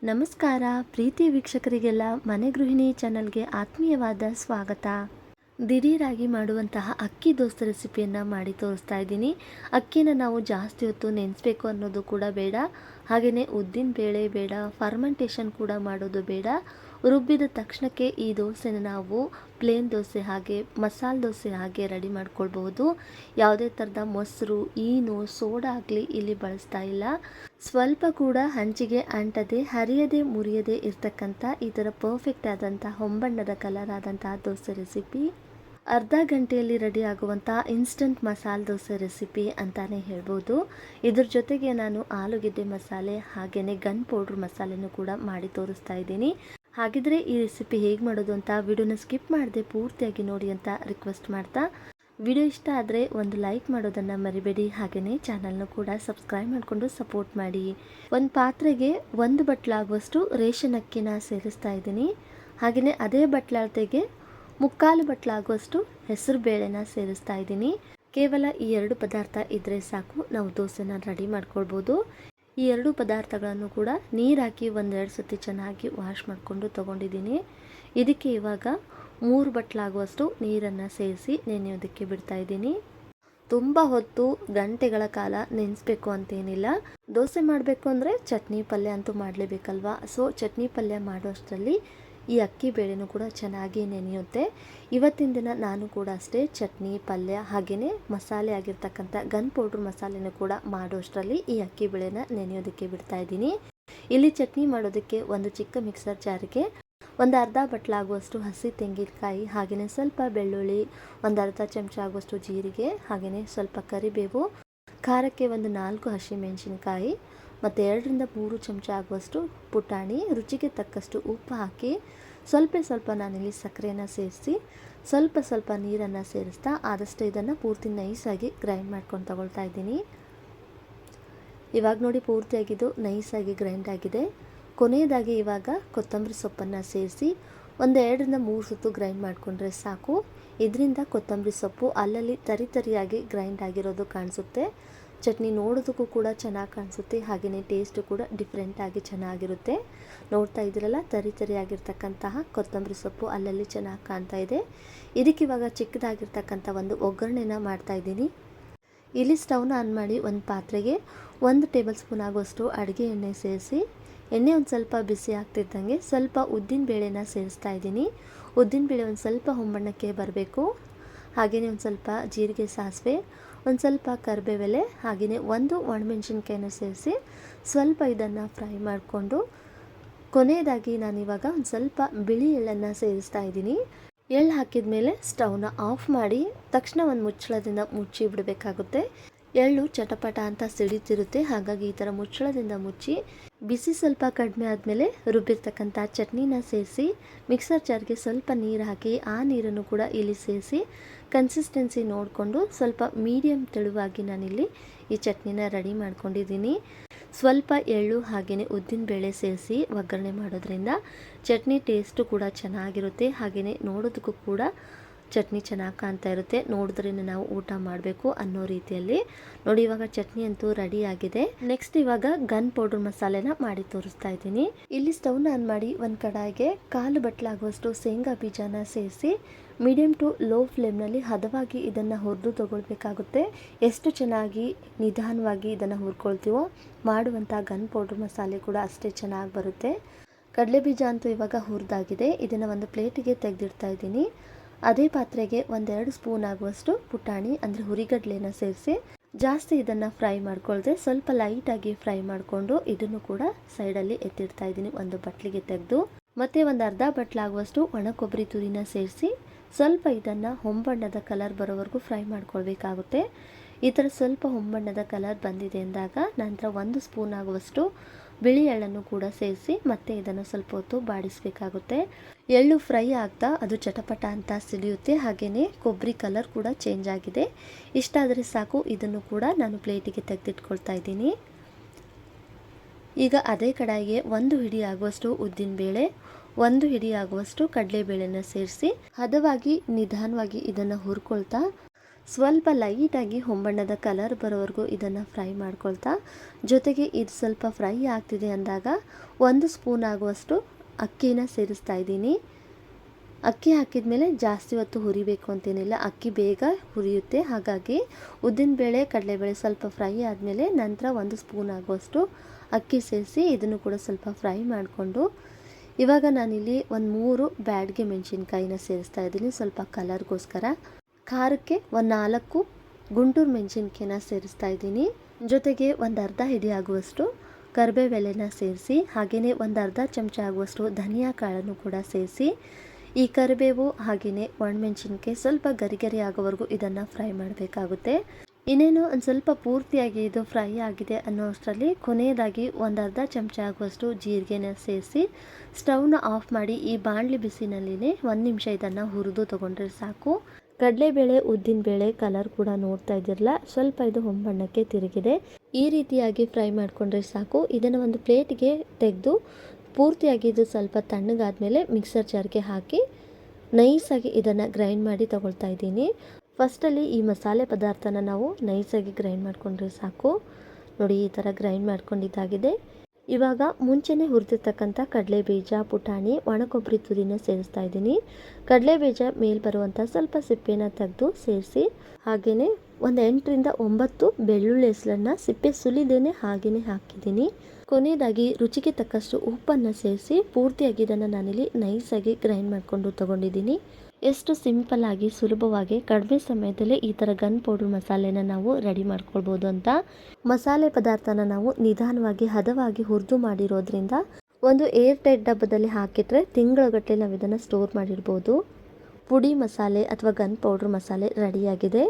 ನಮಸ್ಕಾರ ಪ್ರೀತಿ ವೀಕ್ಷಕರಿಗೆಲ್ಲ ಮನೆ ಗೃಹಿಣಿ ಚಾನಲ್ಗೆ ಆತ್ಮೀಯವಾದ ಸ್ವಾಗತ. ದಿಢೀರಾಗಿ ಮಾಡುವಂತಹ ಅಕ್ಕಿ ದೋಸೆ ರೆಸಿಪಿಯನ್ನು ಮಾಡಿ ತೋರಿಸ್ತಾ ಇದ್ದೀನಿ. ಅಕ್ಕಿನ ನಾವು ಜಾಸ್ತಿ ಹೊತ್ತು ನೆನೆಸಬೇಕು ಅನ್ನೋದು ಕೂಡ ಬೇಡ, ಹಾಗೆಯೇ ಉದ್ದಿನ ಬೇಳೆ ಬೇಡ, ಫರ್ಮೆಂಟೇಷನ್ ಕೂಡ ಮಾಡೋದು ಬೇಡ. ರುಬ್ಬಿದ ತಕ್ಷಣಕ್ಕೆ ಈ ದೋಸೆನ ನಾವು ಪ್ಲೇನ್ ದೋಸೆ ಹಾಗೆ ಮಸಾಲೆ ದೋಸೆ ಹಾಗೆ ರೆಡಿ ಮಾಡ್ಕೊಳ್ಬಹುದು. ಯಾವುದೇ ಥರದ ಮೊಸರು, ಈನು, ಸೋಡಾ ಆಗಲಿ ಇಲ್ಲಿ ಬಳಸ್ತಾ ಇಲ್ಲ. ಸ್ವಲ್ಪ ಕೂಡ ಹಂಚಿಗೆ ಅಂಟದೆ ಹರಿಯದೆ ಮುರಿಯದೆ ಇರ್ತಕ್ಕಂಥ ಈ ಥರ ಪರ್ಫೆಕ್ಟ್ ಆದಂಥ ಹೊಂಬಣ್ಣದ ಕಲರ್ ಆದಂತಹ ದೋಸೆ ರೆಸಿಪಿ, ಅರ್ಧ ಗಂಟೆಯಲ್ಲಿ ರೆಡಿ ಆಗುವಂಥ ಇನ್ಸ್ಟಂಟ್ ಮಸಾಲೆ ದೋಸೆ ರೆಸಿಪಿ ಅಂತಾನೆ ಹೇಳ್ಬೋದು. ಇದ್ರ ಜೊತೆಗೆ ನಾನು ಆಲೂಗೆಡ್ಡೆ ಮಸಾಲೆ ಹಾಗೆಯೇ ಗನ್ ಪೌಡ್ರ್ ಮಸಾಲೆನೂ ಕೂಡ ಮಾಡಿ ತೋರಿಸ್ತಾ ಇದ್ದೀನಿ. ಹಾಗಿದ್ರೆ ಈ ರೆಸಿಪಿ ಹೇಗೆ ಮಾಡೋದು ಅಂತ ವಿಡಿಯೋನ ಸ್ಕಿಪ್ ಮಾಡದೆ ಪೂರ್ತಿಯಾಗಿ ನೋಡಿ ಅಂತ ರಿಕ್ವೆಸ್ಟ್ ಮಾಡ್ತಾ, ವಿಡಿಯೋ ಇಷ್ಟ ಆದರೆ ಒಂದು ಲೈಕ್ ಮಾಡೋದನ್ನು ಮರಿಬೇಡಿ. ಹಾಗೆಯೇ ಚಾನಲ್ನ ಕೂಡ ಸಬ್ಸ್ಕ್ರೈಬ್ ಮಾಡಿಕೊಂಡು ಸಪೋರ್ಟ್ ಮಾಡಿ. ಒಂದು ಪಾತ್ರೆಗೆ 1 ಬಟ್ಲಾಗುವಷ್ಟು ರೇಷನ್ ಅಕ್ಕಿನ ಸೇರಿಸ್ತಾ ಇದ್ದೀನಿ. ಹಾಗೆಯೇ ಅದೇ ಬಟ್ಲತೆಗೆ 3/4 ಬಟ್ಲಾಗುವಷ್ಟು ಹೆಸರು ಬೇಳೆನ ಸೇರಿಸ್ತಾ ಇದ್ದೀನಿ. ಕೇವಲ ಈ 2 ಪದಾರ್ಥ ಇದ್ದರೆ ಸಾಕು, ನಾವು ದೋಸೆನ ರೆಡಿ ಮಾಡ್ಕೊಳ್ಬೋದು. ಈ 2 ಪದಾರ್ಥಗಳನ್ನು ಕೂಡ ನೀರು ಹಾಕಿ 1-2 ಸತಿ ಚೆನ್ನಾಗಿ ವಾಶ್ ಮಾಡಿಕೊಂಡು ತೊಗೊಂಡಿದ್ದೀನಿ. ಇದಕ್ಕೆ ಇವಾಗ 3 ಬಟ್ಲಾಗುವಷ್ಟು ನೀರನ್ನು ಸೇರಿಸಿ ನೆನೆಯೋದಕ್ಕೆ ಬಿಡ್ತಾ ಇದ್ದೀನಿ. ತುಂಬ ಹೊತ್ತು ಗಂಟೆಗಳ ಕಾಲ ನೆನೆಸ್ಬೇಕು ಅಂತೇನಿಲ್ಲ. ದೋಸೆ ಮಾಡಬೇಕು ಅಂದರೆ ಚಟ್ನಿ ಪಲ್ಯ ಅಂತೂ ಮಾಡಲೇಬೇಕಲ್ವಾ. ಸೊ ಚಟ್ನಿ ಪಲ್ಯ ಮಾಡೋಷ್ಟರಲ್ಲಿ ಈ ಅಕ್ಕಿ ಬೇಳೆನೂ ಕೂಡ ಚೆನ್ನಾಗಿ ನೆನೆಯುತ್ತೆ. ಇವತ್ತಿನ ದಿನ ನಾನು ಕೂಡ ಅಷ್ಟೇ ಚಟ್ನಿ ಪಲ್ಯ ಹಾಗೆಯೇ ಮಸಾಲೆ ಆಗಿರ್ತಕ್ಕಂಥ ಗನ್ ಪೌಡ್ರ್ ಮಸಾಲೆನೂ ಕೂಡ ಮಾಡೋಷ್ಟರಲ್ಲಿ ಈ ಅಕ್ಕಿ ಬೇಳೆನ ನೆನೆಯೋದಕ್ಕೆ ಬಿಡ್ತಾ ಇದ್ದೀನಿ. ಇಲ್ಲಿ ಚಟ್ನಿ ಮಾಡೋದಕ್ಕೆ ಒಂದು ಚಿಕ್ಕ ಮಿಕ್ಸರ್ ಜಾರಿಗೆ ಒಂದು ಅರ್ಧ ಬಟ್ಲಾಗುವಷ್ಟು ಹಸಿ ತೆಂಗಿನಕಾಯಿ, ಹಾಗೆಯೇ ಸ್ವಲ್ಪ ಬೆಳ್ಳುಳ್ಳಿ, ಒಂದು ಅರ್ಧ ಚಮಚ ಆಗುವಷ್ಟು ಜೀರಿಗೆ, ಹಾಗೆಯೇ ಸ್ವಲ್ಪ ಕರಿಬೇವು, ಖಾರಕ್ಕೆ ಒಂದು 4 ಹಸಿಮೆಣಸಿನಕಾಯಿ ಮತ್ತು 2-3 ಚಮಚ ಆಗುವಷ್ಟು ಪುಟಾಣಿ, ರುಚಿಗೆ ತಕ್ಕಷ್ಟು ಉಪ್ಪು ಹಾಕಿ ಸ್ವಲ್ಪ ನಾನಿಲ್ಲಿ ಸಕ್ಕರೆಯನ್ನು ಸೇರಿಸಿ ಸ್ವಲ್ಪ ನೀರನ್ನು ಸೇರಿಸ್ತಾ ಆದಷ್ಟು ಇದನ್ನು ಪೂರ್ತಿ ನೈಸಾಗಿ ಗ್ರೈಂಡ್ ಮಾಡ್ಕೊಂಡು ತಗೊಳ್ತಾ ಇದ್ದೀನಿ. ಇವಾಗ ನೋಡಿ ಪೂರ್ತಿಯಾಗಿದ್ದು ನೈಸಾಗಿ ಗ್ರೈಂಡ್ ಆಗಿದೆ. ಕೊನೆಯದಾಗಿ ಇವಾಗ ಕೊತ್ತಂಬರಿ ಸೊಪ್ಪನ್ನು ಸೇರಿಸಿ 1-2-3 ಸುತ್ತು ಗ್ರೈಂಡ್ ಮಾಡಿಕೊಂಡ್ರೆ ಸಾಕು. ಇದರಿಂದ ಕೊತ್ತಂಬರಿ ಸೊಪ್ಪು ಅಲ್ಲಲ್ಲಿ ತರಿಯಾಗಿ ಗ್ರೈಂಡ್ ಆಗಿರೋದು ಕಾಣಿಸುತ್ತೆ. ಚಟ್ನಿ ನೋಡೋದಕ್ಕೂ ಕೂಡ ಚೆನ್ನಾಗಿ ಕಾಣಿಸುತ್ತೆ, ಹಾಗೆಯೇ ಟೇಸ್ಟು ಕೂಡ ಡಿಫ್ರೆಂಟಾಗಿ ಚೆನ್ನಾಗಿರುತ್ತೆ. ನೋಡ್ತಾ ಇದ್ದೀರಲ್ಲ, ತರಿಯಾಗಿರ್ತಕ್ಕಂತಹ ಕೊತ್ತಂಬರಿ ಸೊಪ್ಪು ಅಲ್ಲಲ್ಲಿ ಚೆನ್ನಾಗಿ ಕಾಣ್ತಾ ಇದೆ. ಇದಕ್ಕಿವಾಗ ಚಿಕ್ಕದಾಗಿರ್ತಕ್ಕಂಥ ಒಂದು ಒಗ್ಗರಣೆನ ಮಾಡ್ತಾಯಿದ್ದೀನಿ. ಇಲ್ಲಿ ಸ್ಟವ್ನ ಆನ್ ಮಾಡಿ ಒಂದು ಪಾತ್ರೆಗೆ 1 ಟೇಬಲ್ ಸ್ಪೂನ್ ಆಗುವಷ್ಟು ಅಡುಗೆ ಎಣ್ಣೆ ಸೇರಿಸಿ, ಎಣ್ಣೆ ಒಂದು ಸ್ವಲ್ಪ ಬಿಸಿ ಆಗ್ತಿದ್ದಂಗೆ ಸ್ವಲ್ಪ ಉದ್ದಿನ ಬೇಳೆನ ಸೇರಿಸ್ತಾ ಇದ್ದೀನಿ. ಉದ್ದಿನ ಬೇಳೆ ಒಂದು ಸ್ವಲ್ಪ ಹೊಂಬಣ್ಣಕ್ಕೆ ಬರಬೇಕು. ಹಾಗೆಯೇ ಒಂದು ಸ್ವಲ್ಪ ಜೀರಿಗೆ, ಸಾಸಿವೆ, ಒಂದು ಸ್ವಲ್ಪ ಕರಿಬೇವೆಲೆ, ಹಾಗೆಯೇ 1 ಒಣಮೆಣಸಿನ್ಕಾಯಿನ ಸೇರಿಸಿ ಸ್ವಲ್ಪ ಇದನ್ನು ಫ್ರೈ ಮಾಡಿಕೊಂಡು ಕೊನೆಯದಾಗಿ ನಾನಿವಾಗ ಒಂದು ಸ್ವಲ್ಪ ಬಿಳಿ ಎಳ್ಳನ್ನು ಸೇರಿಸ್ತಾ ಇದ್ದೀನಿ. ಎಳ್ಳು ಹಾಕಿದ ಮೇಲೆ ಸ್ಟವ್ನ ಆಫ್ ಮಾಡಿ ತಕ್ಷಣ ಒಂದು ಮುಚ್ಚಳದಿಂದ ಮುಚ್ಚಿ ಬಿಡಬೇಕಾಗುತ್ತೆ. ಎಳ್ಳು ಚಟಪಟ ಅಂತ ಸಿಡಿತಿರುತ್ತೆ, ಹಾಗಾಗಿ ಈ ಥರ ಮುಚ್ಚಳದಿಂದ ಮುಚ್ಚಿ ಬಿಸಿ ಸ್ವಲ್ಪ ಕಡಿಮೆ ಆದಮೇಲೆ ರುಬ್ಬಿರ್ತಕ್ಕಂಥ ಚಟ್ನಿನ ಸೇರಿಸಿ ಮಿಕ್ಸರ್ ಜಾರ್ಗೆ ಸ್ವಲ್ಪ ನೀರು ಹಾಕಿ ಆ ನೀರನ್ನು ಕೂಡ ಇಲ್ಲಿ ಸೇರಿಸಿ ಕನ್ಸಿಸ್ಟೆನ್ಸಿ ನೋಡಿಕೊಂಡು ಸ್ವಲ್ಪ ಮೀಡಿಯಮ್ ತೆಳುವಾಗಿ ನಾನಿಲ್ಲಿ ಈ ಚಟ್ನಿನ ರೆಡಿ ಮಾಡ್ಕೊಂಡಿದ್ದೀನಿ. ಸ್ವಲ್ಪ ಎಳ್ಳು ಹಾಗೆಯೇ ಉದ್ದಿನ ಬೇಳೆ ಸೇರಿಸಿ ಒಗ್ಗರಣೆ ಮಾಡೋದ್ರಿಂದ ಚಟ್ನಿ ಟೇಸ್ಟು ಕೂಡ ಚೆನ್ನಾಗಿರುತ್ತೆ, ಹಾಗೆಯೇ ನೋಡೋದಕ್ಕೂ ಕೂಡ ಚಟ್ನಿ ಚೆನ್ನಾಗಿ ಕಾಣ್ತಾ ಇರುತ್ತೆ. ನೋಡಿದ್ರೇ ನಾವು ಊಟ ಮಾಡಬೇಕು ಅನ್ನೋ ರೀತಿಯಲ್ಲಿ ನೋಡಿ. ಇವಾಗ ಚಟ್ನಿ ಅಂತೂ ರೆಡಿ ಆಗಿದೆ. ನೆಕ್ಸ್ಟ್ ಇವಾಗ ಗನ್ ಪೌಡರ್ ಮಸಾಲೆನ ಮಾಡಿ ತೋರಿಸ್ತಾ ಇದ್ದೀನಿ. ಇಲ್ಲಿ ಸ್ಟವ್ನ ಆನ್ ಮಾಡಿ ಒಂದು ಕಡಾಯಿಗೆ 1/4 ಬಟ್ಲಾಗುವಷ್ಟು ಶೇಂಗಾ ಬೀಜನ ಸೇರಿಸಿ ಮೀಡಿಯಮ್ ಟು ಲೋ ಫ್ಲೇಮ್ನಲ್ಲಿ ಹದವಾಗಿ ಇದನ್ನು ಹುರಿದು ತಗೊಳ್ಬೇಕಾಗುತ್ತೆ. ಎಷ್ಟು ಚೆನ್ನಾಗಿ ನಿಧಾನವಾಗಿ ಇದನ್ನು ಹುರ್ಕೊಳ್ತೀವೋ ಮಾಡುವಂಥ ಗನ್ ಪೌಡರ್ ಮಸಾಲೆ ಕೂಡ ಅಷ್ಟೇ ಚೆನ್ನಾಗಿ ಬರುತ್ತೆ. ಕಡಲೆ ಬೀಜ ಅಂತೂ ಇವಾಗ ಹುರಿದಾಗಿದೆ. ಇದನ್ನು ಒಂದು ಪ್ಲೇಟಿಗೆ ತೆಗೆದಿಡ್ತಾ ಇದ್ದೀನಿ. ಅದೇ ಪಾತ್ರೆಗೆ 1-2 ಸ್ಪೂನ್ ಆಗುವಷ್ಟು ಪುಟಾಣಿ ಅಂದರೆ ಹುರಿಗಡ್ಲೆನ ಸೇರಿಸಿ ಜಾಸ್ತಿ ಇದನ್ನು ಫ್ರೈ ಮಾಡ್ಕೊಳ್ದೆ ಸ್ವಲ್ಪ ಲೈಟಾಗಿ ಫ್ರೈ ಮಾಡಿಕೊಂಡು ಇದನ್ನು ಕೂಡ ಸೈಡಲ್ಲಿ ಎತ್ತಿಡ್ತಾ ಇದ್ದೀನಿ ಒಂದು ಬಟ್ಲಿಗೆ ತೆಗೆದು. ಮತ್ತು ಒಂದು ಅರ್ಧ ಬಟ್ಲಾಗುವಷ್ಟು ಒಣ ಕೊಬ್ಬರಿ ತುರಿನ ಸೇರಿಸಿ ಸ್ವಲ್ಪ ಇದನ್ನು ಹೊಂಬಣ್ಣದ ಕಲರ್ ಬರೋವರೆಗೂ ಫ್ರೈ ಮಾಡ್ಕೊಳ್ಬೇಕಾಗುತ್ತೆ. ಈ ಥರ ಸ್ವಲ್ಪ ಹೊಂಬಣ್ಣದ ಕಲರ್ ಬಂದಿದೆ ಅಂದಾಗ ನಂತರ 1 ಸ್ಪೂನ್ ಆಗುವಷ್ಟು ಬಿಳಿ ಎಳ್ಳನ್ನು ಕೂಡ ಸೇರಿಸಿ ಮತ್ತೆ ಇದನ್ನು ಸ್ವಲ್ಪ ಹೊತ್ತು ಬಾಡಿಸಬೇಕಾಗುತ್ತೆ. ಎಳ್ಳು ಫ್ರೈ ಆಗ್ತಾ ಅದು ಚಟಪಟ ಅಂತ ಸಿಡಿಯುತ್ತೆ, ಹಾಗೆಯೇ ಕೊಬ್ಬರಿ ಕಲರ್ ಕೂಡ ಚೇಂಜ್ ಆಗಿದೆ. ಇಷ್ಟಾದರೆ ಸಾಕು. ಇದನ್ನು ಕೂಡ ನಾನು ಪ್ಲೇಟಿಗೆ ತೆಗೆದಿಟ್ಕೊಳ್ತಾ ಇದ್ದೀನಿ. ಈಗ ಅದೇ ಕಡಾಯಿಗೆ 1 ಹಿಡಿ ಆಗುವಷ್ಟು ಉದ್ದಿನಬೇಳೆ, 1 ಹಿಡಿ ಆಗುವಷ್ಟು ಕಡಲೆಬೇಳೆನ ಸೇರಿಸಿ ಹದವಾಗಿ ನಿಧಾನವಾಗಿ ಇದನ್ನು ಹುರ್ಕೊಳ್ತಾ ಸ್ವಲ್ಪ ಲೈಟಾಗಿ ಹೊಂಬಣ್ಣದ ಕಲರ್ ಬರೋವರೆಗೂ ಇದನ್ನು ಫ್ರೈ ಮಾಡ್ಕೊಳ್ತಾ, ಜೊತೆಗೆ ಇದು ಸ್ವಲ್ಪ ಫ್ರೈ ಆಗ್ತಿದೆ ಅಂದಾಗ 1 ಸ್ಪೂನ್ ಆಗುವಷ್ಟು ಅಕ್ಕಿನ ಸೇರಿಸ್ತಾ ಇದ್ದೀನಿ. ಅಕ್ಕಿ ಹಾಕಿದ ಮೇಲೆ ಜಾಸ್ತಿ ಹೊತ್ತು ಹುರಿಬೇಕು ಅಂತೇನಿಲ್ಲ, ಅಕ್ಕಿ ಬೇಗ ಹುರಿಯುತ್ತೆ. ಹಾಗಾಗಿ ಉದ್ದಿನಬೇಳೆ ಕಡಲೆಬೇಳೆ ಸ್ವಲ್ಪ ಫ್ರೈ ಆದಮೇಲೆ ನಂತರ 1 ಸ್ಪೂನ್ ಆಗುವಷ್ಟು ಅಕ್ಕಿ ಸೇರಿಸಿ ಇದನ್ನು ಕೂಡ ಸ್ವಲ್ಪ ಫ್ರೈ ಮಾಡಿಕೊಂಡು, ಇವಾಗ ನಾನಿಲ್ಲಿ ಒಂದು 3 ಬ್ಯಾಡಗೆ ಮೆಣಸಿನ್ಕಾಯಿನ ಸೇರಿಸ್ತಾ ಇದ್ದೀನಿ ಸ್ವಲ್ಪ ಕಲರ್ಗೋಸ್ಕರ. ಖಾರಕ್ಕೆ ಒಂದು 4 ಗುಂಟೂರು ಮೆಣಸಿನ್ಕಾಯಿನ ಸೇರಿಸ್ತಾ ಇದ್ದೀನಿ. ಜೊತೆಗೆ ಒಂದು ಅರ್ಧ ಹಿಡಿ ಆಗುವಷ್ಟು ಕರಿಬೇವೆಲೆನ ಸೇರಿಸಿ, ಹಾಗೆಯೇ ಒಂದು ಅರ್ಧ ಚಮಚ ಆಗುವಷ್ಟು ಧನಿಯಾ ಕಾಳನ್ನು ಕೂಡ ಸೇರಿಸಿ, ಈ ಕರಿಬೇವು ಹಾಗೆಯೇ ಒಣಮೆಣಸಿನ್ಕಾಯಿ ಸ್ವಲ್ಪ ಗರಿ ಆಗೋವರೆಗೂ ಇದನ್ನು ಫ್ರೈ ಮಾಡಬೇಕಾಗುತ್ತೆ. ಇನ್ನೇನು ಒಂದು ಸ್ವಲ್ಪ ಪೂರ್ತಿಯಾಗಿ ಇದು ಫ್ರೈ ಆಗಿದೆ ಅನ್ನೋ ಅಷ್ಟರಲ್ಲಿ ಕೊನೆಯದಾಗಿ ಒಂದು ಅರ್ಧ ಚಮಚ ಆಗುವಷ್ಟು ಜೀರಿಗೆನ ಸೇರಿಸಿ ಸ್ಟವ್ನ ಆಫ್ ಮಾಡಿ ಈ ಬಾಣಲಿ ಬಿಸಿನಲ್ಲಿನೇ 1 ನಿಮಿಷ ಇದನ್ನು ಹುರಿದು ತೊಗೊಂಡ್ರೆ ಸಾಕು. ಕಡಲೆಬೇಳೆ ಉದ್ದಿನಬೇಳೆ ಕಲರ್ ಕೂಡ ನೋಡ್ತಾ ಇದ್ದಿರಲ್ಲ, ಸ್ವಲ್ಪ ಇದು ಹೊಂಬಣ್ಣಕ್ಕೆ ತಿರುಗಿದೆ. ಈ ರೀತಿಯಾಗಿ ಫ್ರೈ ಮಾಡಿಕೊಂಡ್ರೆ ಸಾಕು. ಇದನ್ನು ಒಂದು ಪ್ಲೇಟ್ಗೆ ತೆಗೆದು ಪೂರ್ತಿಯಾಗಿ ಇದು ಸ್ವಲ್ಪ ತಣ್ಣಗಾದ್ಮೇಲೆ ಮಿಕ್ಸರ್ ಜಾರ್ಗೆ ಹಾಕಿ ನೈಸಾಗಿ ಇದನ್ನು ಗ್ರೈಂಡ್ ಮಾಡಿ ತಗೊಳ್ತಾ ಇದ್ದೀನಿ. ಫಸ್ಟಲ್ಲಿ ಈ ಮಸಾಲೆ ಪದಾರ್ಥನ ನಾವು ನೈಸಾಗಿ ಗ್ರೈಂಡ್ ಮಾಡಿಕೊಂಡ್ರೆ ಸಾಕು. ನೋಡಿ, ಈ ಥರ ಗ್ರೈಂಡ್ ಮಾಡ್ಕೊಂಡಿದ್ದಾಗಿದೆ. ಇವಾಗ ಮುಂಚೆನೇ ಹುರಿದಿರ್ತಕ್ಕಂಥ ಕಡಲೆ ಬೀಜ, ಪುಟಾಣಿ, ಒಣಕೊಬ್ಬರಿ ತುರಿನ ಸೇರಿಸ್ತಾ ಇದ್ದೀನಿ. ಕಡಲೆ ಬೀಜ ಮೇಲೆ ಬರುವಂಥ ಸ್ವಲ್ಪ ಸಿಪ್ಪೆನ ತೆಗೆದು ಸೇರಿಸಿ, ಹಾಗೆಯೇ ಒಂದು 8ರಿಂದ 9 ಬೆಳ್ಳುಳ್ಳಿ ಹೆಸರನ್ನು ಸಿಪ್ಪೆ ಸುಲಿದೇನೆ ಹಾಗೆಯೇ ಹಾಕಿದ್ದೀನಿ. ಕೊನೆಯದಾಗಿ ರುಚಿಗೆ ತಕ್ಕಷ್ಟು ಉಪ್ಪನ್ನು ಸೇರಿಸಿ ಪೂರ್ತಿಯಾಗಿ ಇದನ್ನು ನಾನಿಲ್ಲಿ ನೈಸಾಗಿ ಗ್ರೈಂಡ್ ಮಾಡಿಕೊಂಡು ತೊಗೊಂಡಿದ್ದೀನಿ. ಎಷ್ಟು ಸಿಂಪಲ್ ಆಗಿ ಸುಲಭವಾಗಿ ಕಡಿಮೆ ಸಮಯದಲ್ಲೇ ಈ ಥರ ಗನ್ ಪೌಡರ್ ಮಸಾಲೆನ ನಾವು ರೆಡಿ ಮಾಡ್ಕೊಳ್ಬೋದು ಅಂತ. ಮಸಾಲೆ ಪದಾರ್ಥನ ನಾವು ನಿಧಾನವಾಗಿ ಹದವಾಗಿ ಹುರಿದು ಮಾಡಿರೋದ್ರಿಂದ ಒಂದು ಏರ್ ಟೈಟ್ ಡಬ್ಬದಲ್ಲಿ ಹಾಕಿಟ್ರೆ ತಿಂಗಳಗಟ್ಟಲೆ ನಾವು ಇದನ್ನು ಸ್ಟೋರ್ ಮಾಡಿಡ್ಬೋದು. ಪುಡಿ ಮಸಾಲೆ ಅಥವಾ ಗನ್ ಪೌಡರ್ ಮಸಾಲೆ ರೆಡಿಯಾಗಿದೆ.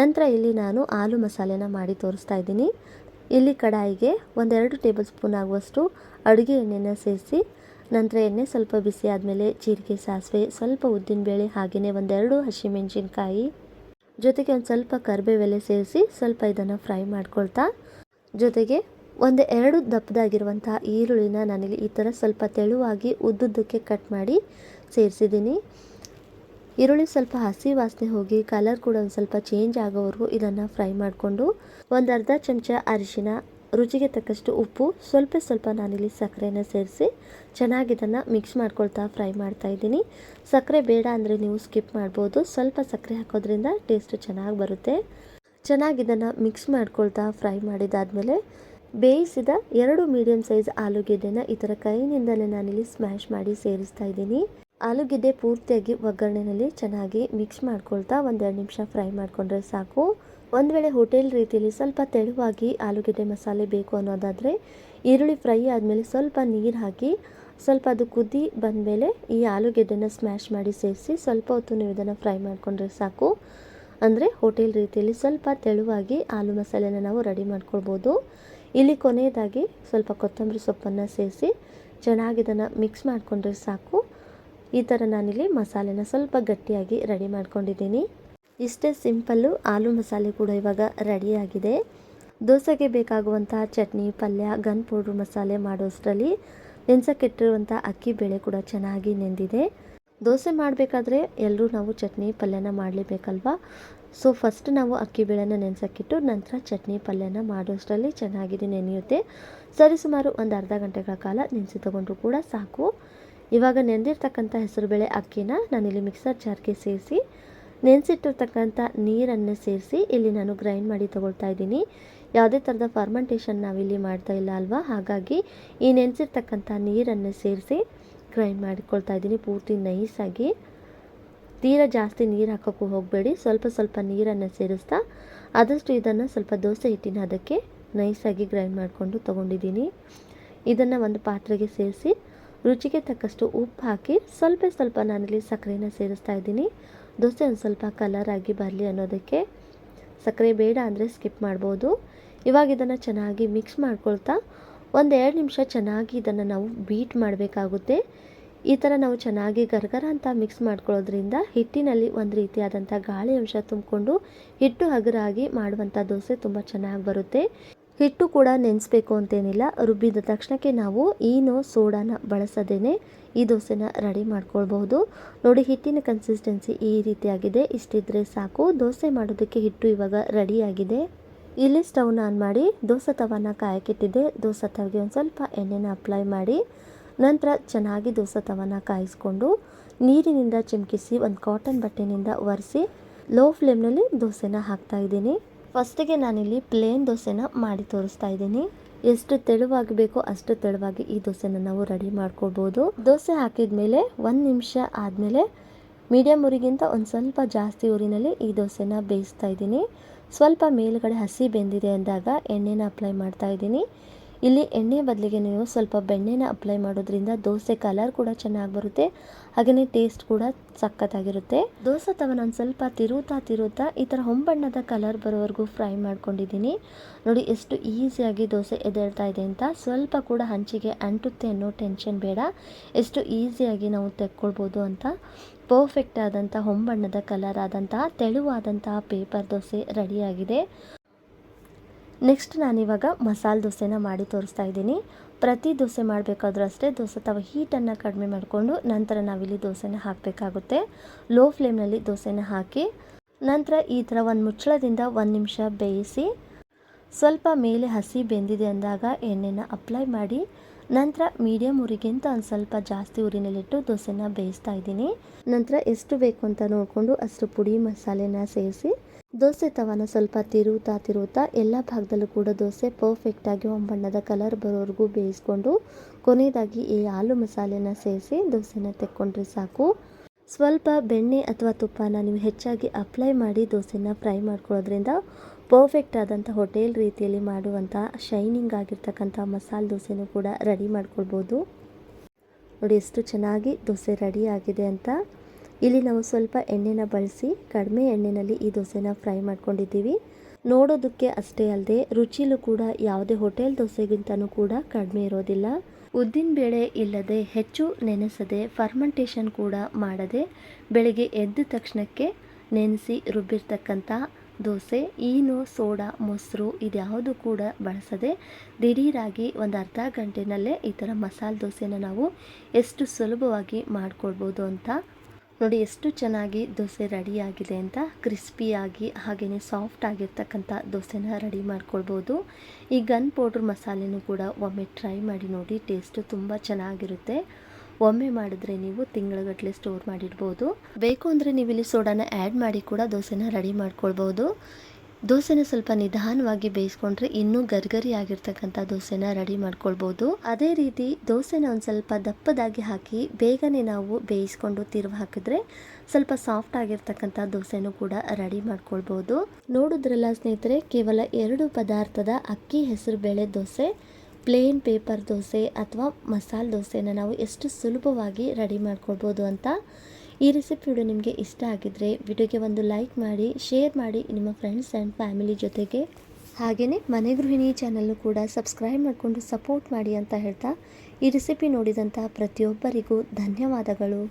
ನಂತರ ಇಲ್ಲಿ ನಾನು ಆಲೂ ಮಸಾಲೆನ ಮಾಡಿ ತೋರಿಸ್ತಾ ಇದ್ದೀನಿ. ಇಲ್ಲಿ ಕಡಾಯಿಗೆ 1-2 ಟೇಬಲ್ ಸ್ಪೂನ್ ಆಗುವಷ್ಟು ಅಡುಗೆ ಎಣ್ಣೆನ ಸೇರಿಸಿ, ನಂತರ ಎಣ್ಣೆ ಸ್ವಲ್ಪ ಬಿಸಿ ಆದಮೇಲೆ ಜೀರಿಗೆ, ಸಾಸಿವೆ, ಸ್ವಲ್ಪ ಉದ್ದಿನಬೇಳೆ ಹಾಗೆಯೇ 1-2 ಹಸಿಮೆಣಸಿನ್ಕಾಯಿ, ಜೊತೆಗೆ ಒಂದು ಸ್ವಲ್ಪ ಕರಿಬೇವೆಲೆ ಸೇರಿಸಿ ಸ್ವಲ್ಪ ಇದನ್ನು ಫ್ರೈ ಮಾಡ್ಕೊಳ್ತಾ, ಜೊತೆಗೆ 1-2 ದಪ್ಪದಾಗಿರುವಂಥ ಈರುಳ್ಳಿನ ನಾನಿಲ್ಲಿ ಈ ಥರ ಸ್ವಲ್ಪ ತೆಳುವಾಗಿ ಉದ್ದುದ್ದಕ್ಕೆ ಕಟ್ ಮಾಡಿ ಸೇರಿಸಿದ್ದೀನಿ. ಈರುಳ್ಳಿ ಸ್ವಲ್ಪ ಹಸಿ ವಾಸನೆ ಹೋಗಿ ಕಲರ್ ಕೂಡ ಒಂದು ಸ್ವಲ್ಪ ಚೇಂಜ್ ಆಗೋವರೆಗೂ ಇದನ್ನು ಫ್ರೈ ಮಾಡಿಕೊಂಡು, ಒಂದು ಅರ್ಧ ಚಮಚ ಅರಿಶಿನ, ರುಚಿಗೆ ತಕ್ಕಷ್ಟು ಉಪ್ಪು, ಸ್ವಲ್ಪ ನಾನಿಲ್ಲಿ ಸಕ್ಕರೆನ ಸೇರಿಸಿ ಚೆನ್ನಾಗಿ ಇದನ್ನು ಮಿಕ್ಸ್ ಮಾಡ್ಕೊಳ್ತಾ ಫ್ರೈ ಮಾಡ್ತಾ ಇದ್ದೀನಿ. ಸಕ್ಕರೆ ಬೇಡ ಅಂದರೆ ನೀವು ಸ್ಕಿಪ್ ಮಾಡ್ಬೋದು, ಸ್ವಲ್ಪ ಸಕ್ಕರೆ ಹಾಕೋದ್ರಿಂದ ಟೇಸ್ಟ್ ಚೆನ್ನಾಗಿ ಬರುತ್ತೆ. ಚೆನ್ನಾಗಿ ಇದನ್ನು ಮಿಕ್ಸ್ ಮಾಡ್ಕೊಳ್ತಾ ಫ್ರೈ ಮಾಡಿದಾದಮೇಲೆ ಬೇಯಿಸಿದ 2 ಮೀಡಿಯಮ್ ಸೈಜ್ ಆಲೂಗೆಡ್ಡೆನ ಈ ಥರ ಕೈನಿಂದಲೇ ನಾನಿಲ್ಲಿ ಸ್ಮ್ಯಾಶ್ ಮಾಡಿ ಸೇರಿಸ್ತಾ ಇದ್ದೀನಿ. ಆಲೂಗೆಡ್ಡೆ ಪೂರ್ತಿಯಾಗಿ ಒಗ್ಗರಣೆಯಲ್ಲಿ ಚೆನ್ನಾಗಿ ಮಿಕ್ಸ್ ಮಾಡ್ಕೊಳ್ತಾ 1-2 ನಿಮಿಷ ಫ್ರೈ ಮಾಡಿಕೊಂಡ್ರೆ ಸಾಕು. ಒಂದು ವೇಳೆ ಹೋಟೆಲ್ ರೀತಿಯಲ್ಲಿ ಸ್ವಲ್ಪ ತೆಳುವಾಗಿ ಆಲೂಗೆಡ್ಡೆ ಮಸಾಲೆ ಬೇಕು ಅನ್ನೋದಾದರೆ ಈರುಳ್ಳಿ ಫ್ರೈ ಆದಮೇಲೆ ಸ್ವಲ್ಪ ನೀರು ಹಾಕಿ ಸ್ವಲ್ಪ ಅದು ಕುದಿ ಬಂದಮೇಲೆ ಈ ಆಲೂಗೆಡ್ಡೆನ ಸ್ಮ್ಯಾಶ್ ಮಾಡಿ ಸೇರಿಸಿ ಸ್ವಲ್ಪ ಹೊತ್ತು ನೀವು ಇದನ್ನು ಫ್ರೈ ಮಾಡಿಕೊಂಡ್ರೆ ಸಾಕು. ಅಂದರೆ ಹೋಟೆಲ್ ರೀತಿಯಲ್ಲಿ ಸ್ವಲ್ಪ ತೆಳುವಾಗಿ ಆಲೂ ಮಸಾಲೆನ ನಾವು ರೆಡಿ ಮಾಡ್ಕೊಳ್ಬೋದು. ಇಲ್ಲಿ ಕೊನೆಯದಾಗಿ ಸ್ವಲ್ಪ ಕೊತ್ತಂಬರಿ ಸೊಪ್ಪನ್ನು ಸೇರಿಸಿ ಚೆನ್ನಾಗಿ ಇದನ್ನು ಮಿಕ್ಸ್ ಮಾಡಿಕೊಂಡ್ರೆ ಸಾಕು. ಈ ಥರ ನಾನಿಲ್ಲಿ ಮಸಾಲೆನ ಸ್ವಲ್ಪ ಗಟ್ಟಿಯಾಗಿ ರೆಡಿ ಮಾಡ್ಕೊಂಡಿದ್ದೀನಿ. ಇಷ್ಟೇ ಸಿಂಪಲ್ಲು ಆಲೂ ಮಸಾಲೆ ಕೂಡ ಇವಾಗ ರೆಡಿಯಾಗಿದೆ. ದೋಸೆಗೆ ಬೇಕಾಗುವಂಥ ಚಟ್ನಿ, ಪಲ್ಯ, ಗನ್ ಪೌಡ್ರ್ ಮಸಾಲೆ ಮಾಡೋಷ್ಟರಲ್ಲಿ ನೆನೆಸಕ್ಕಿಟ್ಟಿರುವಂಥ ಅಕ್ಕಿ ಬೇಳೆ ಕೂಡ ಚೆನ್ನಾಗಿ ನೆಂದಿದೆ. ದೋಸೆ ಮಾಡಬೇಕಾದ್ರೆ ಎಲ್ಲರೂ ನಾವು ಚಟ್ನಿ ಪಲ್ಯನ ಮಾಡಲೇಬೇಕಲ್ವಾ. ಸೊ ಫಸ್ಟ್ ನಾವು ಅಕ್ಕಿ ಬೇಳೆನ ನೆನೆಸಕ್ಕಿಟ್ಟು ನಂತರ ಚಟ್ನಿ ಪಲ್ಯನ ಮಾಡೋಷ್ಟರಲ್ಲಿ ಚೆನ್ನಾಗಿದೆ ನೆನೆಯುತ್ತೆ. ಸರಿಸುಮಾರು ಒಂದು ಅರ್ಧ ಗಂಟೆಗಳ ಕಾಲ ನೆನೆಸಿ ತಗೊಂಡ್ರು ಕೂಡ ಸಾಕು. ಇವಾಗ ನೆಂದಿರ್ತಕ್ಕಂಥ ಹೆಸರುಬೇಳೆ ಅಕ್ಕಿನ ನಾನಿಲ್ಲಿ ಮಿಕ್ಸರ್ ಜಾರ್ಗೆ ಸೇರಿಸಿ ನೆನೆಸಿಟ್ಟಿರ್ತಕ್ಕಂಥ ನೀರನ್ನು ಸೇರಿಸಿ ಇಲ್ಲಿ ನಾನು ಗ್ರೈಂಡ್ ಮಾಡಿ ತೊಗೊಳ್ತಾ ಇದ್ದೀನಿ. ಯಾವುದೇ ಥರದ ಫರ್ಮೆಂಟೇಷನ್ ನಾವಿಲ್ಲಿ ಮಾಡ್ತಾ ಇಲ್ಲ ಅಲ್ವಾ, ಹಾಗಾಗಿ ಈ ನೆನೆಸಿರ್ತಕ್ಕಂಥ ನೀರನ್ನು ಸೇರಿಸಿ ಗ್ರೈಂಡ್ ಮಾಡಿಕೊಳ್ತಾ ಇದ್ದೀನಿ ಪೂರ್ತಿ ನೈಸಾಗಿ. ತೀರಾ ಜಾಸ್ತಿ ನೀರು ಹಾಕೋಕ್ಕೂ ಹೋಗಬೇಡಿ, ಸ್ವಲ್ಪ ನೀರನ್ನು ಸೇರಿಸ್ತಾ ಆದಷ್ಟು ಇದನ್ನು ಸ್ವಲ್ಪ ದೋಸೆ ಹಿಟ್ಟಿನ ಅದಕ್ಕೆ ನೈಸಾಗಿ ಗ್ರೈಂಡ್ ಮಾಡಿಕೊಂಡು ತೊಗೊಂಡಿದ್ದೀನಿ. ಇದನ್ನು ಒಂದು ಪಾತ್ರೆಗೆ ಸೇರಿಸಿ ರುಚಿಗೆ ತಕ್ಕಷ್ಟು ಉಪ್ಪು ಹಾಕಿ ಸ್ವಲ್ಪ ನಾನಿಲ್ಲಿ ಸಕ್ಕರೆನ ಸೇರಿಸ್ತಾ ಇದ್ದೀನಿ. ದೋಸೆ ಒಂದು ಸ್ವಲ್ಪ ಕಲರ್ ಆಗಿ ಬರಲಿ ಅನ್ನೋದಕ್ಕೆ. ಸಕ್ಕರೆ ಬೇಡ ಅಂದರೆ ಸ್ಕಿಪ್ ಮಾಡ್ಬೋದು. ಇವಾಗ ಇದನ್ನು ಚೆನ್ನಾಗಿ ಮಿಕ್ಸ್ ಮಾಡ್ಕೊಳ್ತಾ 1-2 ನಿಮಿಷ ಚೆನ್ನಾಗಿ ಇದನ್ನು ನಾವು ಬೀಟ್ ಮಾಡಬೇಕಾಗುತ್ತೆ. ಈ ಥರ ನಾವು ಚೆನ್ನಾಗಿ ಗರಗರ ಅಂತ ಮಿಕ್ಸ್ ಮಾಡ್ಕೊಳ್ಳೋದ್ರಿಂದ ಹಿಟ್ಟಿನಲ್ಲಿ ಒಂದು ರೀತಿಯಾದಂಥ ಗಾಳಿ ಅಂಶ ತುಂಬಿಕೊಂಡು ಹಿಟ್ಟು ಹಗುರಾಗಿ ಮಾಡುವಂಥ ದೋಸೆ ತುಂಬ ಚೆನ್ನಾಗಿ ಬರುತ್ತೆ. ಹಿಟ್ಟು ಕೂಡ ನೆನೆಸ್ಬೇಕು ಅಂತೇನಿಲ್ಲ, ರುಬ್ಬಿದ ತಕ್ಷಣಕ್ಕೆ ನಾವು ಈನೋ ಸೋಡಾನ ಬಳಸದೇನೆ ಈ ದೋಸೆನ ರೆಡಿ ಮಾಡ್ಕೊಳ್ಬಹುದು. ನೋಡಿ ಹಿಟ್ಟಿನ ಕನ್ಸಿಸ್ಟೆನ್ಸಿ ಈ ರೀತಿಯಾಗಿದೆ, ಇಷ್ಟಿದ್ರೆ ಸಾಕು. ದೋಸೆ ಮಾಡೋದಕ್ಕೆ ಹಿಟ್ಟು ಇವಾಗ ರೆಡಿಯಾಗಿದೆ. ಇಲ್ಲಿ ಸ್ಟವ್ನ ಆನ್ ಮಾಡಿ ದೋಸೆ ತವನ ಕಾಯಕ್ಕಿಟ್ಟಿದ್ದೆ. ದೋಸೆ ತವಗೆ ಒಂದು ಸ್ವಲ್ಪ ಎಣ್ಣೆನ ಅಪ್ಲೈ ಮಾಡಿ ನಂತರ ಚೆನ್ನಾಗಿ ದೋಸೆ ತವನ ಕಾಯಿಸ್ಕೊಂಡು ನೀರಿನಿಂದ ಚಿಮುಕಿಸಿ ಒಂದು ಕಾಟನ್ ಬಟ್ಟೆನಿಂದ ಒರೆಸಿ ಲೋ ಫ್ಲೇಮ್ನಲ್ಲಿ ದೋಸೆನ ಹಾಕ್ತಾ ಇದ್ದೀನಿ. ಫಸ್ಟಿಗೆ ನಾನಿಲ್ಲಿ ಪ್ಲೇನ್ ದೋಸೆನ ಮಾಡಿ ತೋರಿಸ್ತಾ ಇದ್ದೀನಿ. ಎಷ್ಟು ತೆಳುವಾಗಿ ಬೇಕೋ ಅಷ್ಟು ತೆಳುವಾಗಿ ಈ ದೋಸೆನ ನಾವು ರೆಡಿ ಮಾಡ್ಕೊಳ್ಬೋದು. ದೋಸೆ ಹಾಕಿದ ಮೇಲೆ 1 ನಿಮಿಷ ಆದಮೇಲೆ ಮೀಡಿಯಮ್ ಉರಿಗಿಂತ ಒಂದು ಸ್ವಲ್ಪ ಜಾಸ್ತಿ ಉರಿನಲ್ಲಿ ಈ ದೋಸೆನ ಬೇಯಿಸ್ತಾ ಇದ್ದೀನಿ. ಸ್ವಲ್ಪ ಮೇಲುಗಡೆ ಹಸಿ ಬೆಂದಿದೆ ಅಂದಾಗ ಎಣ್ಣೆನ ಅಪ್ಲೈ ಮಾಡ್ತಾ ಇದ್ದೀನಿ. ಇಲ್ಲಿ ಎಣ್ಣೆ ಬದಲಿಗೆ ನೀವು ಸ್ವಲ್ಪ ಬೆಣ್ಣೆನ ಅಪ್ಲೈ ಮಾಡೋದ್ರಿಂದ ದೋಸೆ ಕಲರ್ ಕೂಡ ಚೆನ್ನಾಗಿ ಬರುತ್ತೆ, ಹಾಗೆಯೇ ಟೇಸ್ಟ್ ಕೂಡ ಸಖತ್ತಾಗಿರುತ್ತೆ. ದೋಸೆ ತವನ ಒಂದು ಸ್ವಲ್ಪ ತಿರುತ್ತಾ ಈ ಥರ ಹೊಂಬಣ್ಣದ ಕಲರ್ ಬರೋವರೆಗೂ ಫ್ರೈ ಮಾಡ್ಕೊಂಡಿದ್ದೀನಿ. ನೋಡಿ ಎಷ್ಟು ಈಸಿಯಾಗಿ ದೋಸೆ ಎದ್ದೇಳ್ತಾ ಇದೆ ಅಂತ. ಸ್ವಲ್ಪ ಕೂಡ ಹಂಚಿಗೆ ಅಂಟುತ್ತೆ ಅನ್ನೋ ಟೆನ್ಷನ್ ಬೇಡ, ಎಷ್ಟು ಈಸಿಯಾಗಿ ನಾವು ತೆಕ್ಕೊಳ್ಬೋದು ಅಂತ. ಪರ್ಫೆಕ್ಟ್ ಆದಂಥ ಹೊಂಬಣ್ಣದ ಕಲರ್ ಆದಂತಹ ತೆಳುವಾದಂತಹ ಪೇಪರ್ ದೋಸೆ ರೆಡಿಯಾಗಿದೆ. ನೆಕ್ಸ್ಟ್ ನಾನಿವಾಗ ಮಸಾಲೆ ದೋಸೆನ ಮಾಡಿ ತೋರಿಸ್ತಾ ಇದ್ದೀನಿ. ಪ್ರತಿ ದೋಸೆ ಮಾಡಬೇಕಾದ್ರೂ ಅಷ್ಟೇ ದೋಸೆ ತವ ಹೀಟನ್ನು ಕಡಿಮೆ ಮಾಡಿಕೊಂಡು ನಂತರ ನಾವಿಲ್ಲಿ ದೋಸೆನ ಹಾಕಬೇಕಾಗುತ್ತೆ. ಲೋ ಫ್ಲೇಮ್ನಲ್ಲಿ ದೋಸೆನ ಹಾಕಿ ನಂತರ ಈ ಥರ ಒಂದು ಮುಚ್ಚಳದಿಂದ 1 ನಿಮಿಷ ಬೇಯಿಸಿ ಸ್ವಲ್ಪ ಮೇಲೆ ಹಸಿ ಬೆಂದಿದೆ ಅಂದಾಗ ಎಣ್ಣೆನ ಅಪ್ಲೈ ಮಾಡಿ ನಂತರ ಮೀಡಿಯಮ್ ಉರಿಗಿಂತ ಒಂದು ಸ್ವಲ್ಪ ಜಾಸ್ತಿ ಉರಿನಲ್ಲಿಟ್ಟು ದೋಸೆನ ಬೇಯಿಸ್ತಾ ಇದ್ದೀನಿ. ನಂತರ ಎಷ್ಟು ಬೇಕು ಅಂತ ನೋಡಿಕೊಂಡು ಅಷ್ಟು ಪುಡಿ ಮಸಾಲೆನ ಸೇರಿಸಿ ದೋಸೆ ತವನ ಸ್ವಲ್ಪ ತಿರುತ್ತಾ ಎಲ್ಲ ಭಾಗದಲ್ಲೂ ಕೂಡ ದೋಸೆ ಪರ್ಫೆಕ್ಟಾಗಿ ಹೊಂಬಣ್ಣದ ಕಲರ್ ಬರೋವರೆಗೂ ಬೇಯಿಸ್ಕೊಂಡು ಕೊನೆಯದಾಗಿ ಈ ಆಲೂ ಮಸಾಲೆನ ಸೇರಿಸಿ ದೋಸೆನ ತೆಕ್ಕೊಂಡ್ರೆ ಸಾಕು. ಸ್ವಲ್ಪ ಬೆಣ್ಣೆ ಅಥವಾ ತುಪ್ಪನ ನೀವು ಹೆಚ್ಚಾಗಿ ಅಪ್ಲೈ ಮಾಡಿ ದೋಸೆನ ಫ್ರೈ ಮಾಡ್ಕೊಳ್ಳೋದ್ರಿಂದ ಪರ್ಫೆಕ್ಟ್ ಆದಂಥ ಹೋಟೆಲ್ ರೀತಿಯಲ್ಲಿ ಮಾಡುವಂಥ ಶೈನಿಂಗ್ ಆಗಿರ್ತಕ್ಕಂಥ ಮಸಾಲೆ ದೋಸೆನೂ ಕೂಡ ರೆಡಿ ಮಾಡ್ಕೊಳ್ಬೋದು. ನೋಡಿ ಎಷ್ಟು ಚೆನ್ನಾಗಿ ದೋಸೆ ರೆಡಿ ಆಗಿದೆ ಅಂತ. ಇಲ್ಲಿ ನಾವು ಸ್ವಲ್ಪ ಎಣ್ಣೆನ ಬಳಸಿ ಕಡಿಮೆ ಎಣ್ಣೆಯಲ್ಲಿ ಈ ದೋಸೆನ ಫ್ರೈ ಮಾಡ್ಕೊಂಡಿದ್ದೀವಿ. ನೋಡೋದಕ್ಕೆ ಅಷ್ಟೇ ಅಲ್ಲದೆ ರುಚಿಲೂ ಕೂಡ ಯಾವುದೇ ಹೋಟೆಲ್ ದೋಸೆಗಿಂತನೂ ಕೂಡ ಕಡಿಮೆ ಇರೋದಿಲ್ಲ. ಉದ್ದಿನ ಬೇಳೆ ಇಲ್ಲದೆ ಹೆಚ್ಚು ನೆನೆಸದೆ ಫರ್ಮೆಂಟೇಷನ್ ಕೂಡ ಮಾಡದೆ ಬೆಳಗ್ಗೆ ಎದ್ದ ತಕ್ಷಣಕ್ಕೆ ನೆನೆಸಿ ರುಬ್ಬಿರ್ತಕ್ಕಂಥ ದೋಸೆ, ಈನೋ ಸೋಡಾ ಮೊಸರು ಇದ್ಯಾವುದು ಕೂಡ ಬಳಸದೆ ದಿಢೀರಾಗಿ ಒಂದು ಅರ್ಧ ಗಂಟೆನಲ್ಲೇ ಈ ಥರ ಮಸಾಲೆ ದೋಸೆನ ನಾವು ಎಷ್ಟು ಸುಲಭವಾಗಿ ಮಾಡ್ಕೊಳ್ಬೋದು ಅಂತ. ನೋಡಿ ಎಷ್ಟು ಚೆನ್ನಾಗಿ ದೋಸೆ ರೆಡಿ ಆಗಿದೆ ಅಂತ. ಕ್ರಿಸ್ಪಿಯಾಗಿ ಹಾಗೆಯೇ ಸಾಫ್ಟ್ ಆಗಿರ್ತಕ್ಕಂಥ ದೋಸೆನ ರೆಡಿ ಮಾಡ್ಕೊಳ್ಬೋದು. ಈ ಗನ್ ಪೌಡ್ರ್ ಮಸಾಲೆನೂ ಕೂಡ ಒಮ್ಮೆ ಟ್ರೈ ಮಾಡಿ ನೋಡಿ, ಟೇಸ್ಟು ತುಂಬ ಚೆನ್ನಾಗಿರುತ್ತೆ. ಒಮ್ಮೆ ಮಾಡಿದ್ರೆ ನೀವು ತಿಂಗಳಗಟ್ಟಲೆ ಸ್ಟೋರ್ ಮಾಡಿಡ್ಬೋದು. ಬೇಕು ಅಂದರೆ ನೀವು ಇಲ್ಲಿ ಸೋಡಾನ ಆ್ಯಡ್ ಮಾಡಿ ಕೂಡ ದೋಸೆನ ರೆಡಿ ಮಾಡ್ಕೊಳ್ಬೋದು. ದೋಸೆನ ಸ್ವಲ್ಪ ನಿಧಾನವಾಗಿ ಬೇಯಿಸ್ಕೊಂಡ್ರೆ ಇನ್ನೂ ಗರ್ಗರಿ ಆಗಿರ್ತಕ್ಕಂಥ ದೋಸೆನ ರೆಡಿ ಮಾಡ್ಕೊಳ್ಬೋದು. ಅದೇ ರೀತಿ ದೋಸೆನ ಒಂದು ಸ್ವಲ್ಪ ದಪ್ಪದಾಗಿ ಹಾಕಿ ಬೇಗನೆ ನಾವು ಬೇಯಿಸ್ಕೊಂಡು ತಿರುವು ಹಾಕಿದ್ರೆ ಸ್ವಲ್ಪ ಸಾಫ್ಟ್ ಆಗಿರ್ತಕ್ಕಂಥ ದೋಸೆನೂ ಕೂಡ ರೆಡಿ ಮಾಡ್ಕೊಳ್ಬೋದು. ನೋಡಿದ್ರಲ್ಲ ಸ್ನೇಹಿತರೆ, ಕೇವಲ 2 ಪದಾರ್ಥದ ಅಕ್ಕಿ ಹೆಸರು ಬೇಳೆ ದೋಸೆ, ಪ್ಲೇನ್ ಪೇಪರ್ ದೋಸೆ ಅಥವಾ ಮಸಾಲೆ ದೋಸೆನ ನಾವು ಎಷ್ಟು ಸುಲಭವಾಗಿ ರೆಡಿ ಮಾಡ್ಕೊಳ್ಬೋದು ಅಂತ. ಈ ರೆಸಿಪಿ ವಿಡಿಯೋ ನಿಮಗೆ ಇಷ್ಟ ಆಗಿದ್ರೆ ವಿಡಿಯೋಗೆ ಒಂದು ಲೈಕ್ ಮಾಡಿ, ಶೇರ್ ಮಾಡಿ ನಿಮ್ಮ ಫ್ರೆಂಡ್ಸ್ ಆ್ಯಂಡ್ ಫ್ಯಾಮಿಲಿ ಜೊತೆಗೆ. ಹಾಗೆಯೇ ಮನೆ ಗೃಹಿಣಿ ಚಾನಲ್ನು ಕೂಡ ಸಬ್ಸ್ಕ್ರೈಬ್ ಮಾಡಿಕೊಂಡು ಸಪೋರ್ಟ್ ಮಾಡಿ ಅಂತ ಹೇಳ್ತಾ ಈ ರೆಸಿಪಿ ನೋಡಿದಂಥ ಪ್ರತಿಯೊಬ್ಬರಿಗೂ ಧನ್ಯವಾದಗಳು.